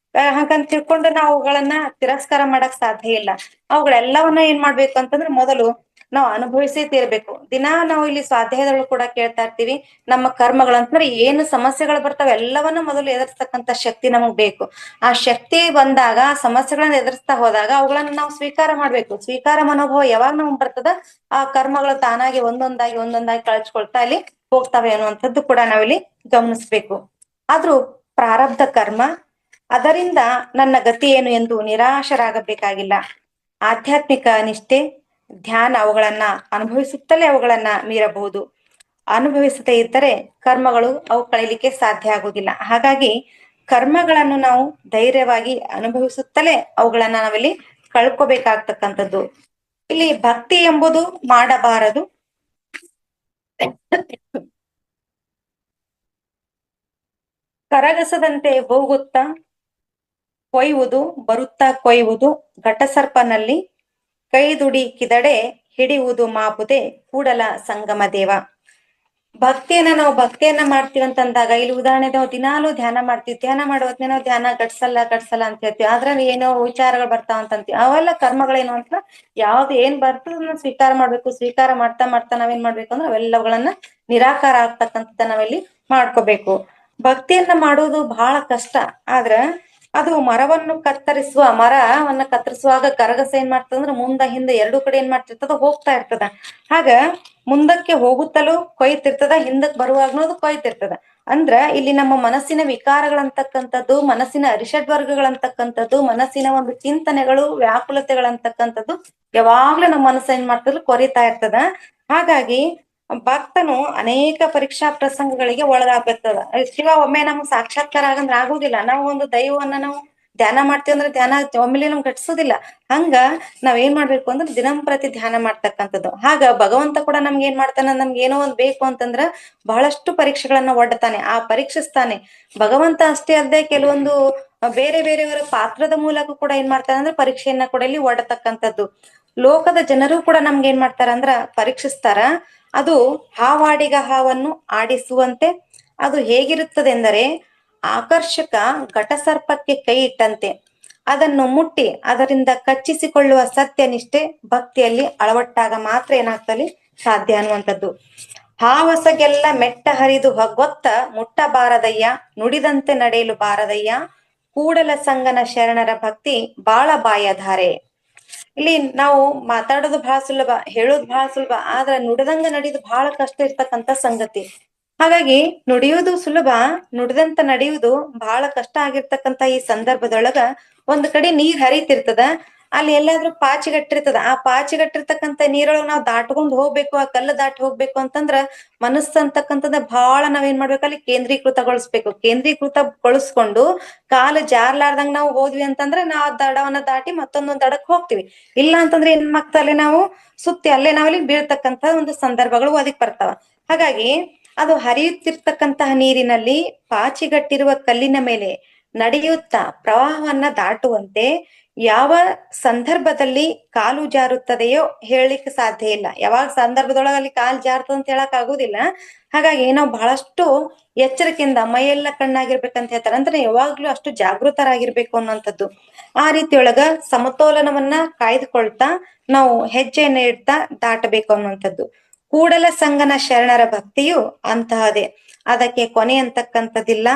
A: ಹಾಗಂತ ತಿಳ್ಕೊಂಡು ನಾವು ಅವುಗಳನ್ನ ತಿರಸ್ಕಾರ ಮಾಡಕ್ ಸಾಧ್ಯ ಇಲ್ಲ. ಅವುಗಳೆಲ್ಲವನ್ನ ಏನ್ ಮಾಡ್ಬೇಕು ಅಂತಂದ್ರೆ ಮೊದಲು ನಾವು ಅನುಭವಿಸೇ ತೀರ್ಬೇಕು. ದಿನಾ ನಾವು ಇಲ್ಲಿ ಸ್ವಾಧ್ಯಾಯದೊಳಗೆ ಕೂಡ ಕೇಳ್ತಾ ಇರ್ತೀವಿ, ನಮ್ಮ ಕರ್ಮಗಳಂತಂದ್ರೆ ಏನು ಸಮಸ್ಯೆಗಳು ಬರ್ತಾವೆ ಎಲ್ಲವನ್ನ ಮೊದಲು ಎದುರಿಸ್ತಕ್ಕಂಥ ಶಕ್ತಿ ನಮಗ್ ಬೇಕು. ಆ ಶಕ್ತಿ ಬಂದಾಗ, ಸಮಸ್ಯೆಗಳನ್ನ ಎದುರಿಸ್ತಾ ಹೋದಾಗ ಅವುಗಳನ್ನ ನಾವು ಸ್ವೀಕಾರ ಮಾಡ್ಬೇಕು. ಸ್ವೀಕಾರ ಮನೋಭಾವ ಯಾವಾಗ ನಮಗ್ ಬರ್ತದ, ಆ ಕರ್ಮಗಳು ತಾನಾಗಿ ಒಂದೊಂದಾಗಿ ಕಳ್ಚ್ಕೊಳ್ತಾ ಇಲ್ಲಿ ಹೋಗ್ತವೆ ಅನ್ನುವಂಥದ್ದು ಕೂಡ ನಾವಿಲ್ಲಿ ಗಮನಿಸ್ಬೇಕು. ಆದ್ರೂ ಪ್ರಾರಬ್ಧ ಕರ್ಮ, ಅದರಿಂದ ನನ್ನ ಗತಿ ಏನು ಎಂದು ನಿರಾಶರಾಗಬೇಕಾಗಿಲ್ಲ. ಆಧ್ಯಾತ್ಮಿಕ ನಿಷ್ಠೆ, ಧ್ಯಾನ ಅವುಗಳನ್ನ ಅನುಭವಿಸುತ್ತಲೇ ಅವುಗಳನ್ನ ಮೀರಬಹುದು. ಅನುಭವಿಸದೇ ಇದ್ದರೆ ಕರ್ಮಗಳು ಅವು ಕಳೀಲಿಕ್ಕೆ ಸಾಧ್ಯ ಆಗುವುದಿಲ್ಲ. ಹಾಗಾಗಿ ಕರ್ಮಗಳನ್ನು ನಾವು ಧೈರ್ಯವಾಗಿ ಅನುಭವಿಸುತ್ತಲೇ ಅವುಗಳನ್ನ ನಾವಿಲ್ಲಿ ಕಳ್ಕೋಬೇಕಾಗ್ತಕ್ಕಂಥದ್ದು. ಇಲ್ಲಿ ಭಕ್ತಿ ಎಂಬುದು ಮಾಡಬಾರದು, ಕರಗಸದಂತೆ ಹೋಗುತ್ತಾ ಕೊಯ್ಯುವುದು, ಬರುತ್ತಾ ಕೊಯ್ಯುವುದು, ಘಟಸರ್ಪನಲ್ಲಿ ಕೈದುಡಿ ಕಿದಡೆ ಹಿಡಿಯುವುದು ಮಾಬುದೆ ಕೂಡಲ ಸಂಗಮ ದೇವ. ಭಕ್ತಿಯನ್ನ ಮಾಡ್ತೀವಿ ಅಂತಂದಾಗ ಇಲ್ಲಿ ಉದಾಹರಣೆ, ನಾವು ದಿನಾಲೂ ಧ್ಯಾನ ಮಾಡ್ತೀವಿ, ಧ್ಯಾನ ಮಾಡುವತ್ನೇ ನಾವು ಧ್ಯಾನ ಗಡ್ಸಲ್ಲ ಅಂತ ಹೇಳ್ತೀವಿ. ಆದ್ರೆ ಏನೋ ವಿಚಾರಗಳು ಬರ್ತಾವ ಅಂತೀವಿ. ಅವೆಲ್ಲ ಕರ್ಮಗಳೇನು ಅಂತ ಯಾವ್ದು ಏನ್ ಬರ್ತದನ್ನ ಸ್ವೀಕಾರ ಮಾಡ್ಬೇಕು. ಸ್ವೀಕಾರ ಮಾಡ್ತಾ ನಾವೇನ್ ಮಾಡ್ಬೇಕು ಅಂದ್ರೆ ಅವೆಲ್ಲವುಗಳನ್ನ ನಿರಾಕಾರ ಆಗ್ತಕ್ಕಂಥದ್ದು ನಾವಿಲ್ಲಿ ಮಾಡ್ಕೋಬೇಕು. ಭಕ್ತಿಯನ್ನ ಮಾಡುವುದು ಬಹಳ ಕಷ್ಟ. ಆದ್ರ ಅದು ಮರವನ್ನ ಕತ್ತರಿಸುವಾಗ ಕರಗಸ ಏನ್ ಮಾಡ್ತದಂದ್ರೆ ಮುಂದ ಹಿಂದೆ ಎರಡೂ ಕಡೆ ಏನ್ ಮಾಡ್ತಿರ್ತದ, ಹೋಗ್ತಾ ಇರ್ತದ. ಆಗ ಮುಂದಕ್ಕೆ ಹೋಗುತ್ತಲೂ ಕೊಯ್ತಿರ್ತದ, ಹಿಂದಕ್ ಬರುವಾಗ್ನೂ ಅದು ಕೊಯ್ತಿರ್ತದ. ಅಂದ್ರ ಇಲ್ಲಿ ನಮ್ಮ ಮನಸ್ಸಿನ ವಿಕಾರಗಳಂತಕ್ಕಂಥದ್ದು, ಮನಸ್ಸಿನ ಅರಿಷಡ್ ವರ್ಗಗಳಂತಕ್ಕಂಥದ್ದು, ಮನಸ್ಸಿನ ಒಂದು ಚಿಂತನೆಗಳು, ವ್ಯಾಕುಲತೆಗಳಂತಕ್ಕಂಥದ್ದು ಯಾವಾಗ್ಲೂ ನಮ್ಮ ಮನಸ್ಸು ಏನ್ ಮಾಡ್ತದ, ಕೊರಿತಾ ಇರ್ತದ. ಹಾಗಾಗಿ ಭಕ್ತನು ಅನೇಕ ಪರೀಕ್ಷಾ ಪ್ರಸಂಗಗಳಿಗೆ ಒಳಗಾಗ್ಬಿರ್ತದ. ಶಿವ ಒಮ್ಮೆ ನಮ್ಗೆ ಸಾಕ್ಷಾತ್ಕಾರ ಆಗಂದ್ರ ಆಗುದಿಲ್ಲ. ನಾವು ಒಂದು ದೈವವನ್ನ ನಾವು ಧ್ಯಾನ ಮಾಡ್ತೀವಿ ಅಂದ್ರೆ ಧ್ಯಾನ ಒಮ್ಮೆಲೆ ನಮ್ಗೆ ಘಟಿಸೋದಿಲ್ಲ. ಹಂಗ ನಾವ್ ಏನ್ ಮಾಡ್ಬೇಕು ಅಂದ್ರೆ ದಿನಂಪ್ರತಿ ಧ್ಯಾನ ಮಾಡ್ತಕ್ಕಂಥದ್ದು. ಆಗ ಭಗವಂತ ಕೂಡ ನಮ್ಗೆ ಏನ್ ಮಾಡ್ತಾನ, ನಮ್ಗೆ ಏನೋ ಒಂದ್ ಬೇಕು ಅಂತಂದ್ರ ಬಹಳಷ್ಟು ಪರೀಕ್ಷೆಗಳನ್ನ ಒಡ್ತಾನೆ, ಆ ಪರೀಕ್ಷಿಸ್ತಾನೆ. ಭಗವಂತ ಅಷ್ಟೇ ಅಲ್ಲದೆ ಕೆಲವೊಂದು ಬೇರೆ ಬೇರೆಯವರ ಪಾತ್ರದ ಮೂಲಕ ಕೂಡ ಏನ್ ಮಾಡ್ತಾನೆ ಅಂದ್ರೆ ಪರೀಕ್ಷೆಯನ್ನ ಕೂಡ ಇಲ್ಲಿ ಒಡ್ತಕ್ಕಂಥದ್ದು. ಲೋಕದ ಜನರು ಕೂಡ ನಮ್ಗೆ ಏನ್ ಮಾಡ್ತಾರ ಅಂದ್ರ ಪರೀಕ್ಷಿಸ್ತಾರ. ಅದು ಹಾವಾಡಿಗ ಹಾವನ್ನು ಆಡಿಸುವಂತೆ. ಅದು ಹೇಗಿರುತ್ತದೆ ಎಂದರೆ ಆಕರ್ಷಕ ಘಟಸರ್ಪಕ್ಕೆ ಕೈ ಇಟ್ಟಂತೆ. ಅದನ್ನು ಮುಟ್ಟಿ ಅದರಿಂದ ಕಚ್ಚಿಸಿಕೊಳ್ಳುವ ಸತ್ಯನಿಷ್ಠೆ ಭಕ್ತಿಯಲ್ಲಿ ಅಳವಟ್ಟಾಗ ಮಾತ್ರ ಏನಾಗ್ತಲ್ಲಿ ಸಾಧ್ಯ ಅನ್ನುವಂಥದ್ದು. ಹಾವಸಗೆಲ್ಲ ಮೆಟ್ಟ ಹರಿದು ಹೊಗೊತ್ತ ಮುಟ್ಟಬಾರದಯ್ಯ, ನುಡಿದಂತೆ ನಡೆಯಲು ಬಾರದಯ್ಯ, ಕೂಡಲ ಸಂಗನ ಶರಣರ ಭಕ್ತಿ ಬಾಳ ಬಾಯಧಾರೆ. ಇಲ್ಲಿ ನಾವು ಮಾತಾಡೋದು ಬಹಳ ಸುಲಭ, ಹೇಳೋದು ಬಹಳ ಸುಲಭ, ಆದ್ರೆ ನುಡಿದಂಗ ನಡೆಯೋದು ಬಹಳ ಕಷ್ಟ ಇರ್ತಕ್ಕಂಥ ಸಂಗತಿ. ಹಾಗಾಗಿ ನುಡಿಯುವುದು ಸುಲಭ, ನುಡಿದಂತ ನಡೆಯುವುದು ಬಹಳ ಕಷ್ಟ ಆಗಿರ್ತಕ್ಕಂಥ ಈ ಸಂದರ್ಭದೊಳಗ ಒಂದ್ ಕಡೆ ನೀರ್ ಹರಿತಿರ್ತದ, ಅಲ್ಲಿ ಎಲ್ಲಾದ್ರೂ ಪಾಚಿಗಟ್ಟಿರ್ತದ. ಆ ಪಾಚಿಗಟ್ಟಿರ್ತಕ್ಕಂಥ ನೀರೊಳಗೆ ನಾವು ದಾಟ್ಕೊಂಡ್ ಹೋಗ್ಬೇಕು, ಆ ಕಲ್ಲು ದಾಟಿ ಹೋಗ್ಬೇಕು ಅಂತಂದ್ರ ಮನಸ್ಸು ಅಂತಕ್ಕಂಥದ್ದು ಬಹಳ ನಾವೇನ್ ಮಾಡ್ಬೇಕು, ಅಲ್ಲಿ ಕೇಂದ್ರೀಕೃತಗೊಳಿಸ್ಬೇಕು. ಕೇಂದ್ರೀಕೃತಗೊಳಿಸ್ಕೊಂಡು ಕಾಲು ಜಾರ್ಲಾರ್ದಂಗ ನಾವು ಹೋದ್ವಿ ಅಂತಂದ್ರೆ ನಾವು ದಡವನ್ನ ದಾಟಿ ಮತ್ತೊಂದೊಂದ್ ದಡಕ್ ಹೋಗ್ತಿವಿ. ಇಲ್ಲ ಅಂತಂದ್ರೆ ಏನ್ ಮಾಡ್ತಾರೆ, ನಾವು ಸುತ್ತಿ ಅಲ್ಲೇ ನಾವಲ್ಲಿ ಬೀಳ್ತಕ್ಕಂಥ ಒಂದು ಸಂದರ್ಭಗಳು ಒದಗಿ ಬರ್ತಾವ. ಹಾಗಾಗಿ ಅದು ಹರಿಯುತ್ತಿರ್ತಕ್ಕಂತಹ ನೀರಿನಲ್ಲಿ ಪಾಚಿಗಟ್ಟಿರುವ ಕಲ್ಲಿನ ಮೇಲೆ ನಡೆಯುತ್ತಾ ಪ್ರವಾಹವನ್ನ ದಾಟುವಂತೆ ಯಾವ ಸಂದರ್ಭದಲ್ಲಿ ಕಾಲು ಜಾರುತ್ತದೆಯೋ ಹೇಳಲಿಕ್ಕೆ ಸಾಧ್ಯ ಇಲ್ಲ. ಯಾವಾಗ ಸಂದರ್ಭದೊಳಗಲ್ಲಿ ಕಾಲು ಜಾರ್ತದ ಅಂತ ಹೇಳಕ್ ಆಗುದಿಲ್ಲ. ಹಾಗಾಗಿ ನಾವು ಬಹಳಷ್ಟು ಎಚ್ಚರಿಕೆಯಿಂದ ಮೈಯೆಲ್ಲ ಕಣ್ಣಾಗಿರ್ಬೇಕಂತ ಹೇಳ್ತಾರೆ. ಅಂದ್ರೆ ಯಾವಾಗ್ಲೂ ಅಷ್ಟು ಜಾಗೃತರಾಗಿರ್ಬೇಕು ಅನ್ನುವಂಥದ್ದು. ಆ ರೀತಿಯೊಳಗ ಸಮತೋಲನವನ್ನ ಕಾಯ್ದುಕೊಳ್ತಾ ನಾವು ಹೆಜ್ಜೆಯನ್ನ ಇಡ್ತಾ ದಾಟಬೇಕು ಅನ್ನುವಂಥದ್ದು. ಕೂಡಲ ಸಂಗನ ಶರಣರ ಭಕ್ತಿಯು ಅಂತಹದೇ, ಅದಕ್ಕೆ ಕೊನೆ ಅಂತಕ್ಕಂಥದ್ದಿಲ್ಲ,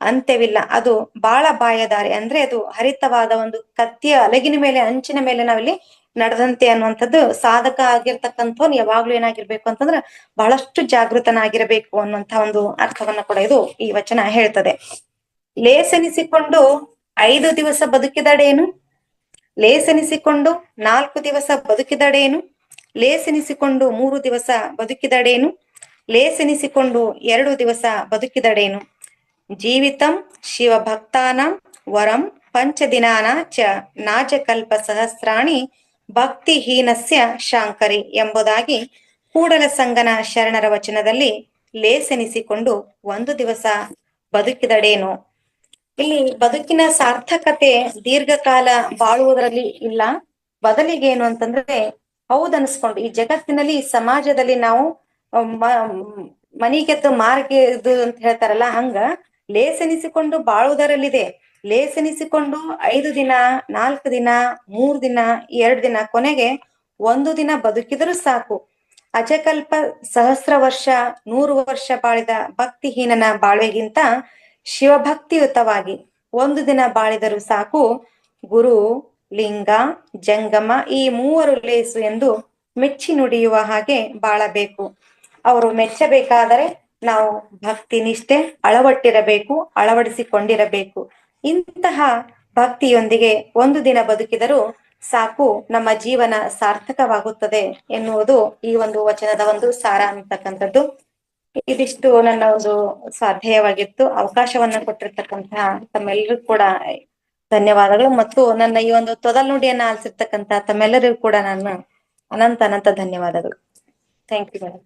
A: ಅಂತ್ಯವಿಲ್ಲ. ಅದು ಬಾಳ ಬಾಯದಾರಿ, ಅಂದ್ರೆ ಅದು ಹರಿತವಾದ ಒಂದು ಕತ್ತಿಯ ಅಲಗಿನ ಮೇಲೆ, ಅಂಚಿನ ಮೇಲೆ ನಾವಿಲ್ಲಿ ನಡೆದಂತೆ ಅನ್ನುವಂಥದ್ದು. ಸಾಧಕ ಆಗಿರ್ತಕ್ಕಂಥವ್ನು ಯಾವಾಗ್ಲೂ ಏನಾಗಿರ್ಬೇಕು ಅಂತಂದ್ರ ಬಹಳಷ್ಟು ಜಾಗೃತನಾಗಿರಬೇಕು ಅನ್ನುವಂಥ ಒಂದು ಅರ್ಥವನ್ನ ಕೂಡ ಇದು ಈ ವಚನ ಹೇಳ್ತದೆ. ಲೇಸೆನಿಸಿಕೊಂಡು 5 ದಿವಸ ಬದುಕಿದಡೇನು, ಲೇಸೆನಿಸಿಕೊಂಡು 4 ದಿವಸ ಬದುಕಿದಡೇನು, ಲೇಸೆನಿಸಿಕೊಂಡು 3 ದಿವಸ ಬದುಕಿದಡೇನು, ಲೇಸೆನಿಸಿಕೊಂಡು 2 ದಿವಸ ಬದುಕಿದಡೇನು. ಜೀವಿತಂ ಶಿವಭಕ್ತಾನಾಂ ವರಂ ಪಂಚದಿನಾನ ಚ ನಾಜಕಲ್ಪ ಸಹಸ್ರಾಣಿ ಭಕ್ತಿಹೀನಸ್ಯ ಶಾಂಕರಿ ಎಂಬುದಾಗಿ ಕೂಡಲ ಸಂಗನ ಶರಣರ ವಚನದಲ್ಲಿ ಲೇಸೆನಿಸಿಕೊಂಡು 1 ದಿವಸ ಬದುಕಿದಡೇನು. ಇಲ್ಲಿ ಬದುಕಿನ ಸಾರ್ಥಕತೆ ದೀರ್ಘಕಾಲ ಬಾಳುವುದರಲ್ಲಿ ಇಲ್ಲ, ಬದಲಿಗೆ ಏನು ಅಂತಂದ್ರೆ ಹೌದನ್ಸ್ಕೊಂಡು ಈ ಜಗತ್ತಿನಲ್ಲಿ, ಈ ಸಮಾಜದಲ್ಲಿ ನಾವು ಮನಿಗೆದ್ದು ಮಾರ್ಗೆದ್ದು ಅಂತ ಹೇಳ್ತಾರಲ್ಲ, ಹಂಗ ಲೇಸೆನಿಸಿಕೊಂಡು ಬಾಳುವುದರಲ್ಲಿದೆ. ಲೇಸೆನಿಸಿಕೊಂಡು 5 ದಿನ, 4 ದಿನ, 3 ದಿನ, 2 ದಿನ, ಕೊನೆಗೆ 1 ದಿನ ಬದುಕಿದರೂ ಸಾಕು. ಅಜಕಲ್ಪ ಸಹಸ್ರ ವರ್ಷ, 100 ವರ್ಷ ಬಾಳಿದ ಭಕ್ತಿಹೀನನ ಬಾಳ್ವೆಗಿಂತ ಶಿವಭಕ್ತಿಯುತವಾಗಿ 1 ದಿನ ಬಾಳಿದರೂ ಸಾಕು. ಗುರು, ಲಿಂಗ, ಜಂಗಮ ಈ 3 ಲೇಸು ಎಂದು ಮೆಚ್ಚಿ ನುಡಿಯುವ ಹಾಗೆ ಬಾಳಬೇಕು. ಅವರು ಮೆಚ್ಚಬೇಕಾದರೆ ನಾವು ಭಕ್ತಿ ನಿಷ್ಠೆ ಅಳವಟ್ಟಿರಬೇಕು, ಅಳವಡಿಸಿಕೊಂಡಿರಬೇಕು. ಇಂತಹ ಭಕ್ತಿಯೊಂದಿಗೆ 1 ದಿನ ಬದುಕಿದರೂ ಸಾಕು, ನಮ್ಮ ಜೀವನ ಸಾರ್ಥಕವಾಗುತ್ತದೆ ಎನ್ನುವುದು ಈ ಒಂದು ವಚನದ ಒಂದು ಸಾರ ಅಂತಕ್ಕಂಥದ್ದು. ಇದಿಷ್ಟು ನನ್ನ ಒಂದು ಸ್ವಾಧ್ಯಾಯವಾಗಿತ್ತು. ಅವಕಾಶವನ್ನ ಕೊಟ್ಟಿರ್ತಕ್ಕಂತಹ ತಮ್ಮೆಲ್ಲರಿಗೂ ಕೂಡ ಧನ್ಯವಾದಗಳು, ಮತ್ತು ನನ್ನ ಈ ಒಂದು ತೊದಲ್ ನುಡಿಯನ್ನ ಆಲಿಸಿರ್ತಕ್ಕಂತ ತಮ್ಮೆಲ್ಲರಿಗೂ ಕೂಡ ನನ್ನ ಅನಂತ ಧನ್ಯವಾದಗಳು. Thank you madam.